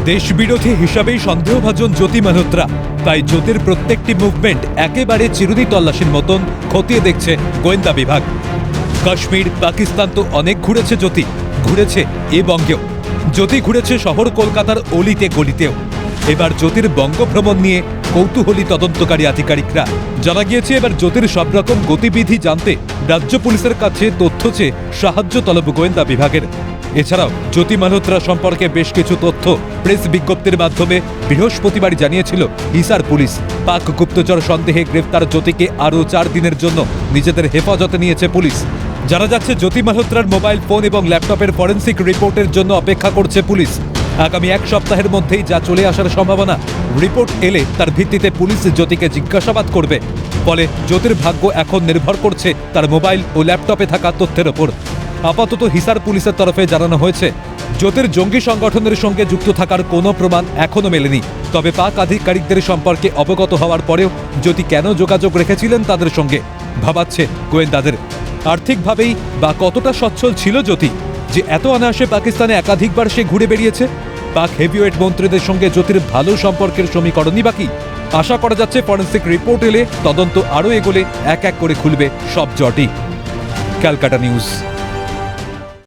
দেশবিরোধী হিসাবেই সন্দেহভাজন জ্যোতি মালহোত্রা, তাই জ্যোতির প্রত্যেকটি মুভমেন্ট একেবারে চিরুনি তল্লাশির মতন খতিয়ে দেখছে গোয়েন্দা বিভাগ। কাশ্মীর, পাকিস্তান তো অনেক ঘুরেছে জ্যোতি, ঘুরেছে এ বঙ্গেও। জ্যোতি ঘুরেছে শহর কলকাতার অলিতে গলিতেও। এবার জ্যোতির বঙ্গভ্রমণ নিয়ে কৌতূহলী তদন্তকারী আধিকারিকরা। জানা গিয়েছে এবার জ্যোতির সব রকম গতিবিধি জানতে রাজ্য পুলিশের কাছে তথ্য চেয়ে সাহায্য তলব গোয়েন্দা বিভাগের। এছাড়াও জ্যোতি মালহোত্রা সম্পর্কে বেশ কিছু তথ্য প্রেস বিজ্ঞপ্তির মাধ্যমে বৃহস্পতিবার জানিয়েছিল হিসার পুলিশ। পাক গুপ্তচর সন্দেহে গ্রেফতার জ্যোতিকে আরও 4 দিনের জন্য নিজেদের হেফাজতে নিয়েছে পুলিশ। জানা যাচ্ছে জ্যোতি মালহোত্রার মোবাইল ফোন এবং ল্যাপটপের ফরেন্সিক রিপোর্টের জন্য অপেক্ষা করছে পুলিশ। আগামী 1 সপ্তাহের মধ্যেই যা চলে আসার সম্ভাবনা। রিপোর্ট এলে তার ভিত্তিতে পুলিশ জ্যোতিকে জিজ্ঞাসাবাদ করবে। ফলে জ্যোতির ভাগ্য এখন নির্ভর করছে তার মোবাইল ও ল্যাপটপে থাকা তথ্যের ওপর। আপাতত হিসার পুলিশের তরফে জানানো হয়েছে, জ্যোতির জঙ্গি সংগঠনের সঙ্গে যুক্ত থাকার কোনো প্রমাণ এখনো মেলেনি। তবে পাক আধিকারিকদের সম্পর্কে অবগত হওয়ার পরেও জ্যোতি কেন যোগাযোগ রেখেছিলেন তাদের সঙ্গে ভাবাচ্ছে গোয়েন্দাদের। আর্থিকভাবেই বা কতটা সচ্ছল ছিল জ্যোতি যে এত অনায়াসে পাকিস্তানে একাধিকবার সে ঘুরে বেরিয়েছে? পাক হেভিওয়েট মন্ত্রীদের সঙ্গে জ্যোতির ভালো সম্পর্কের সমীকরণই বাকি। আশা করা যাচ্ছে ফরেন্সিক রিপোর্ট এলে তদন্ত আরও এগোলে এক এক করে খুলবে সব জটই। ক্যালকাটা নিউজ।